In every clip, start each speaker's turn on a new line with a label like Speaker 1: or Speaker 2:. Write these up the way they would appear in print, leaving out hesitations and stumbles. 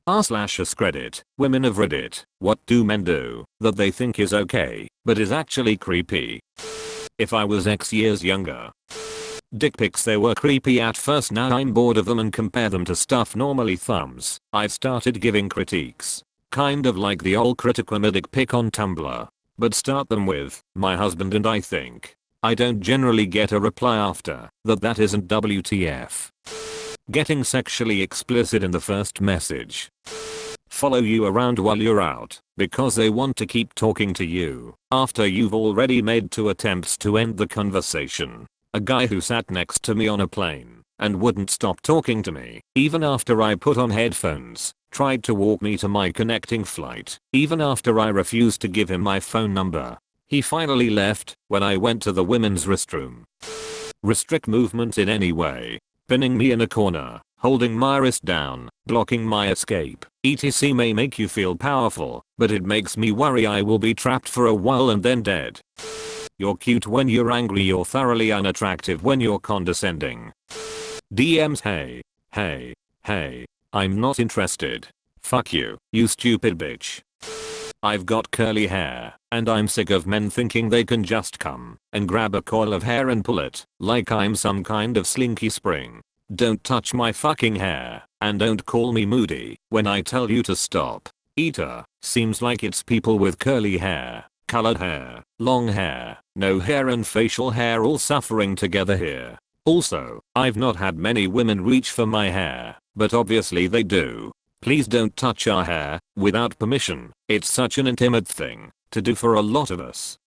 Speaker 1: r/AskReddit, women of Reddit, what do men do that they think is okay, but is actually creepy? If I was X years younger. Dick pics, they were creepy at first, now I'm bored of them and compare them to stuff normally thumbs. I've started giving critiques. Kind of like the old critical-dick pic on Tumblr. But start them with, my husband and I think. I don't generally get a reply after that isn't WTF. Getting sexually explicit in the first message. Follow you around while you're out because they want to keep talking to you after you've already made 2 attempts to end the conversation. A guy who sat next to me on a plane and wouldn't stop talking to me even after I put on headphones, tried to walk me to my connecting flight even after I refused to give him my phone number. He finally left when I went to the women's restroom. Restrict movement in any way. Pinning me in a corner, holding my wrist down, blocking my escape, etc. may make you feel powerful, but it makes me worry I will be trapped for a while and then dead. You're cute when you're angry, you're thoroughly unattractive when you're condescending. DMs, hey, I'm not interested. Fuck you, you stupid bitch. I've got curly hair, and I'm sick of men thinking they can just come and grab a coil of hair and pull it like I'm some kind of slinky spring. Don't touch my fucking hair, and don't call me moody when I tell you to stop. Eater, seems like it's people with curly hair, colored hair, long hair, no hair and facial hair all suffering together here. Also, I've not had many women reach for my hair, but obviously they do. Please don't touch our hair without permission. It's such an intimate thing to do for a lot of us.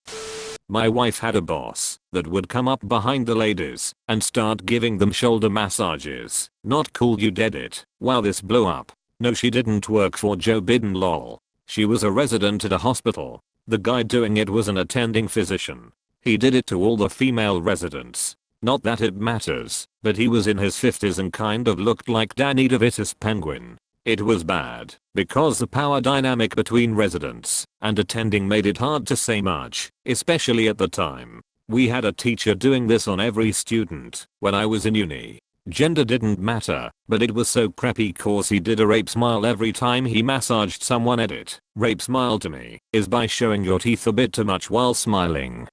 Speaker 1: My wife had a boss that would come up behind the ladies and start giving them shoulder massages. Not cool, you did it. Wow, this blew up. No, she didn't work for Joe Biden, lol. She was a resident at a hospital. The guy doing it was an attending physician. He did it to all the female residents. Not that it matters, but he was in his 50s and kind of looked like Danny DeVito's penguin. It was bad because the power dynamic between residents and attending made it hard to say much, especially at the time. We had a teacher doing this on every student when I was in uni. Gender didn't matter, but it was so crappy cause he did a rape smile every time he massaged someone. Edit. Rape smile to me is by showing your teeth a bit too much while smiling.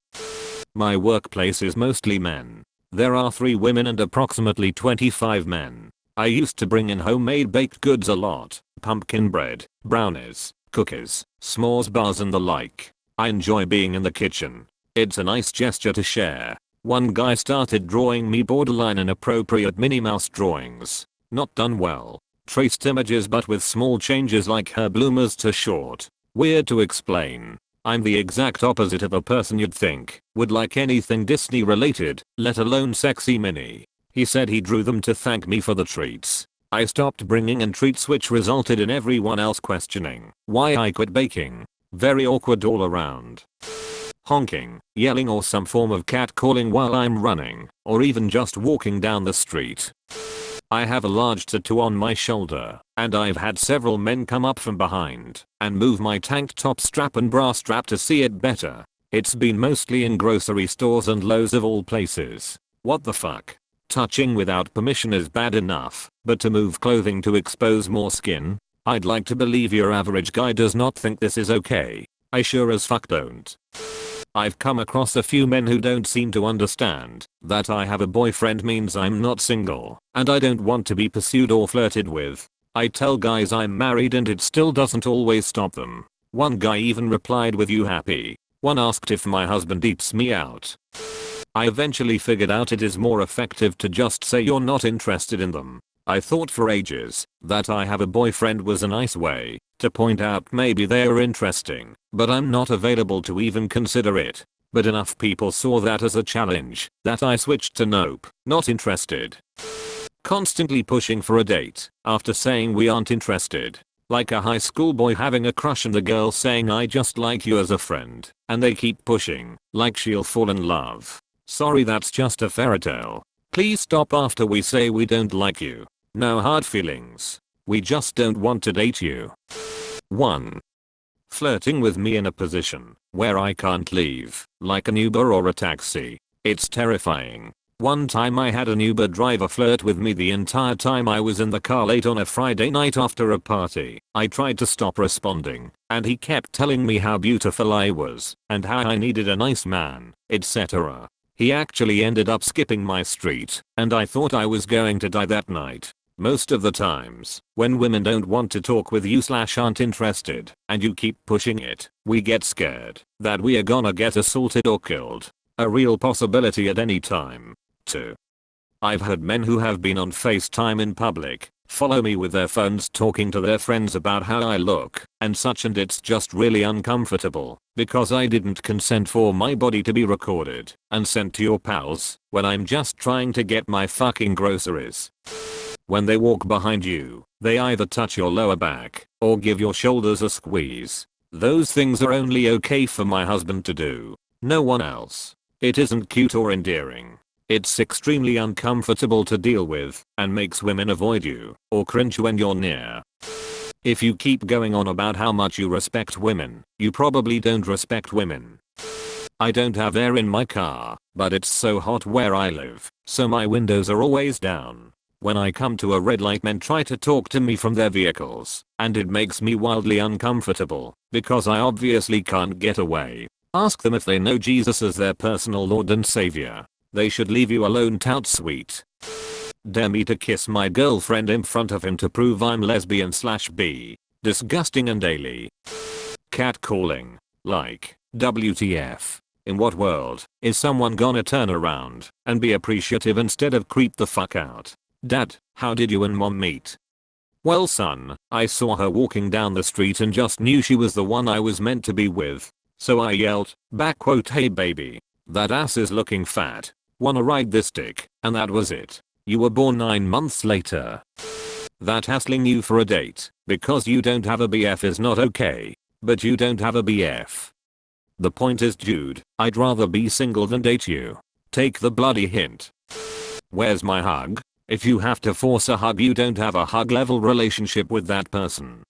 Speaker 1: My workplace is mostly men. There are 3 women and approximately 25 men. I used to bring in homemade baked goods a lot, pumpkin bread, brownies, cookies, s'mores bars and the like. I enjoy being in the kitchen. It's a nice gesture to share. One guy started drawing me borderline inappropriate Minnie Mouse drawings. Not done well. Traced images but with small changes like her bloomers to short. Weird to explain. I'm the exact opposite of a person you'd think would like anything Disney related, let alone sexy Minnie. He said he drew them to thank me for the treats. I stopped bringing in treats, which resulted in everyone else questioning why I quit baking. Very awkward all around. Honking, yelling or some form of catcalling while I'm running, or even just walking down the street. I have a large tattoo on my shoulder, and I've had several men come up from behind and move my tank top strap and bra strap to see it better. It's been mostly in grocery stores and Lowe's of all places. What the fuck? Touching without permission is bad enough, but to move clothing to expose more skin? I'd like to believe your average guy does not think this is okay. I sure as fuck don't. I've come across a few men who don't seem to understand that I have a boyfriend means I'm not single, and I don't want to be pursued or flirted with. I tell guys I'm married and it still doesn't always stop them. One guy even replied with "you happy?" One asked if my husband eats me out. I eventually figured out it is more effective to just say you're not interested in them. I thought for ages that I have a boyfriend was a nice way to point out maybe they are interesting, but I'm not available to even consider it. But enough people saw that as a challenge that I switched to nope, not interested. Constantly pushing for a date after saying we aren't interested. Like a high school boy having a crush and the girl saying I just like you as a friend, and they keep pushing like she'll fall in love. Sorry, that's just a fairy tale. Please stop after we say we don't like you. No hard feelings. We just don't want to date you. 1. Flirting with me in a position where I can't leave, like an Uber or a taxi. It's terrifying. One time I had an Uber driver flirt with me the entire time I was in the car late on a Friday night after a party. I tried to stop responding, and he kept telling me how beautiful I was, and how I needed a nice man, etc. He actually ended up skipping my street, and I thought I was going to die that night. Most of the times, when women don't want to talk with you / aren't interested, and you keep pushing it, we get scared that we are gonna get assaulted or killed. A real possibility at any time. 2. I've heard men who have been on FaceTime in public follow me with their phones talking to their friends about how I look and such, and it's just really uncomfortable because I didn't consent for my body to be recorded and sent to your pals when I'm just trying to get my fucking groceries. When they walk behind you, they either touch your lower back or give your shoulders a squeeze. Those things are only okay for my husband to do. No one else. It isn't cute or endearing. It's extremely uncomfortable to deal with and makes women avoid you or cringe when you're near. If you keep going on about how much you respect women, you probably don't respect women. I don't have air in my car, but it's so hot where I live, so my windows are always down. When I come to a red light, men try to talk to me from their vehicles, and it makes me wildly uncomfortable because I obviously can't get away. Ask them if they know Jesus as their personal Lord and Savior. They should leave you alone, tout sweet. Dare me to kiss my girlfriend in front of him to prove I'm lesbian / bi. Disgusting and daily. Catcalling. Like, WTF. In what world is someone gonna turn around and be appreciative instead of creep the fuck out? Dad, how did you and mom meet? Well son, I saw her walking down the street and just knew she was the one I was meant to be with. So I yelled back, quote, hey baby, that ass is looking fat. Wanna ride this dick? And that was it. You were born 9 months later. That hassling you for a date because you don't have a BF is not okay. But you don't have a BF. The point is, dude, I'd rather be single than date you. Take the bloody hint. Where's my hug? If you have to force a hug, you don't have a hug level relationship with that person.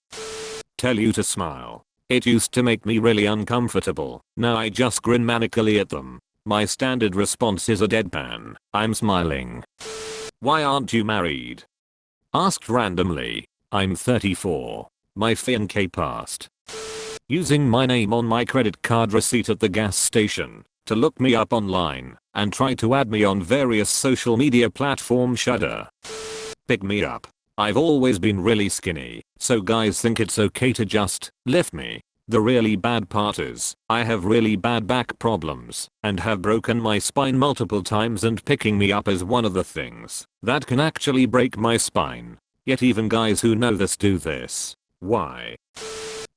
Speaker 1: Tell you to smile. It used to make me really uncomfortable. Now I just grin manically at them. My standard response is a deadpan. I'm smiling. Why aren't you married? Asked randomly. I'm 34. My fiancé passed. Using my name on my credit card receipt at the gas station to look me up online and try to add me on various social media platforms. Shudder. Pick me up. I've always been really skinny, so guys think it's okay to just lift me. The really bad part is, I have really bad back problems and have broken my spine multiple times, and picking me up is one of the things that can actually break my spine. Yet even guys who know this do this. Why?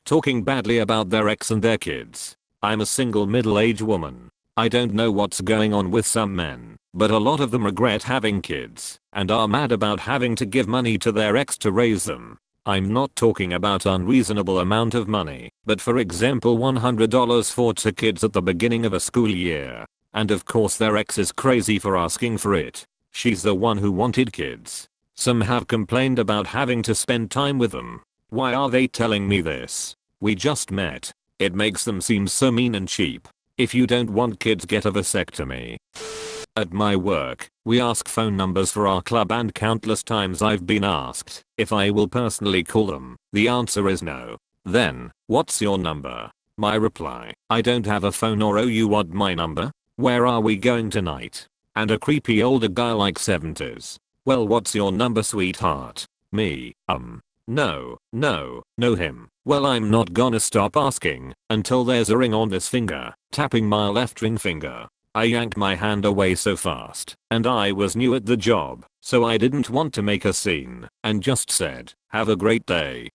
Speaker 1: Talking badly about their ex and their kids. I'm a single middle-aged woman. I don't know what's going on with some men, but a lot of them regret having kids and are mad about having to give money to their ex to raise them. I'm not talking about unreasonable amount of money, but for example $100 for 2 kids at the beginning of a school year. And of course their ex is crazy for asking for it. She's the one who wanted kids. Some have complained about having to spend time with them. Why are they telling me this? We just met. It makes them seem so mean and cheap. If you don't want kids, get a vasectomy. At my work, we ask phone numbers for our club, and countless times I've been asked if I will personally call them. The answer is no. Then, what's your number? My reply, I don't have a phone, or oh you want my number? Where are we going tonight? And a creepy older guy like 70s. Well, what's your number, sweetheart? Me, no him. Well, I'm not gonna stop asking until there's a ring on this finger. Tapping my left ring finger. I yanked my hand away so fast, and I was new at the job, so I didn't want to make a scene, and just said, have a great day.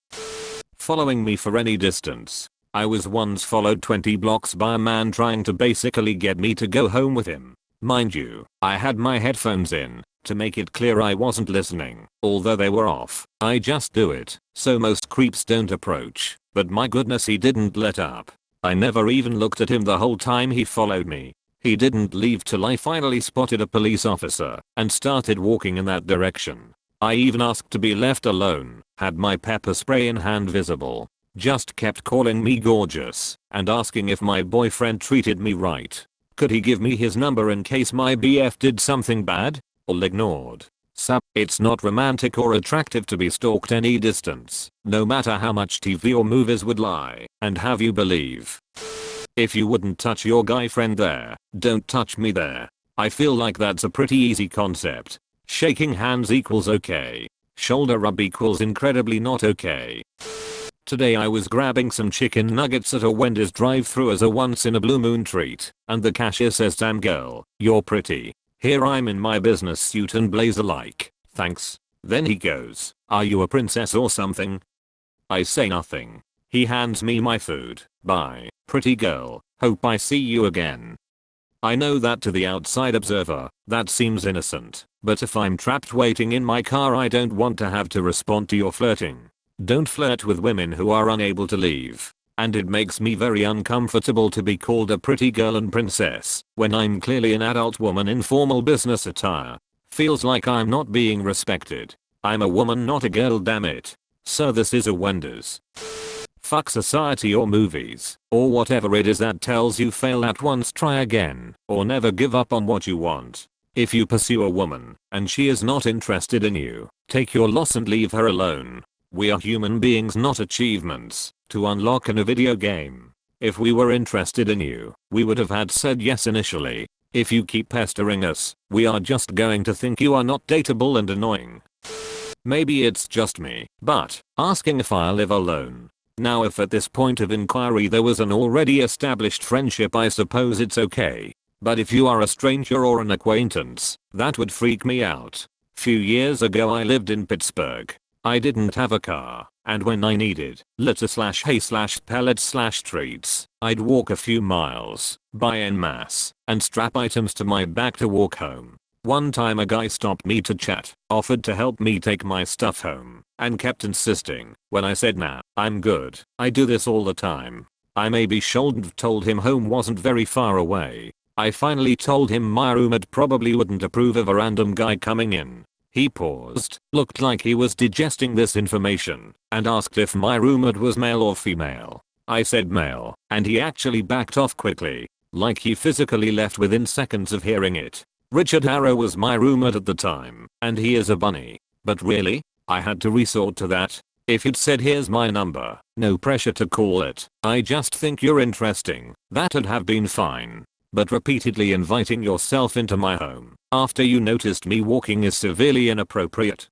Speaker 1: Following me for any distance. I was once followed 20 blocks by a man trying to basically get me to go home with him. Mind you, I had my headphones in. To make it clear, I wasn't listening, although they were off. I just do it, so most creeps don't approach, but my goodness, he didn't let up. I never even looked at him the whole time he followed me. He didn't leave till I finally spotted a police officer and started walking in that direction. I even asked to be left alone, had my pepper spray in hand visible, just kept calling me gorgeous and asking if my boyfriend treated me right. Could he give me his number in case my BF did something bad? All ignored. Sup, it's not romantic or attractive to be stalked any distance, no matter how much TV or movies would lie and have you believe. If you wouldn't touch your guy friend there, don't touch me there. I feel like that's a pretty easy concept. Shaking hands equals okay. Shoulder rub equals incredibly not okay. Today I was grabbing some chicken nuggets at a Wendy's drive-thru as a once in a blue moon treat, and the cashier says, "Damn girl, you're pretty." Here I'm in my business suit and blazer like, "Thanks." Then he goes, "Are you a princess or something?" I say nothing. He hands me my food. "Bye, pretty girl, hope I see you again." I know that to the outside observer, that seems innocent, but if I'm trapped waiting in my car I don't want to have to respond to your flirting. Don't flirt with women who are unable to leave. And it makes me very uncomfortable to be called a pretty girl and princess when I'm clearly an adult woman in formal business attire. Feels like I'm not being respected. I'm a woman, not a girl, damn it. So this is a Wendy's. Fuck society or movies, or whatever it is that tells you fail at once, try again, or never give up on what you want. If you pursue a woman and she is not interested in you, take your loss and leave her alone. We are human beings, not achievements to unlock in a video game. If we were interested in you, we would have had said yes initially. If you keep pestering us, we are just going to think you are not dateable and annoying. Maybe it's just me, but asking if I live alone. Now if at this point of inquiry there was an already established friendship, I suppose it's okay. But if you are a stranger or an acquaintance, that would freak me out. Few years ago I lived in Pittsburgh. I didn't have a car, and when I needed litter/hay/pellets/treats, I'd walk a few miles, buy en masse, and strap items to my back to walk home. One time a guy stopped me to chat, offered to help me take my stuff home, and kept insisting. When I said nah, I'm good, I do this all the time, I maybe shouldn't have told him home wasn't very far away. I finally told him my roommate probably wouldn't approve of a random guy coming in. He paused, looked like he was digesting this information, and asked if my roommate was male or female. I said male, and he actually backed off quickly, like he physically left within seconds of hearing it. Richard Harrow was my roommate at the time, and he is a bunny. But really? I had to resort to that. If you'd said here's my number, no pressure to call it, I just think you're interesting, that'd have been fine. But repeatedly inviting yourself into my home after you noticed me walking is severely inappropriate.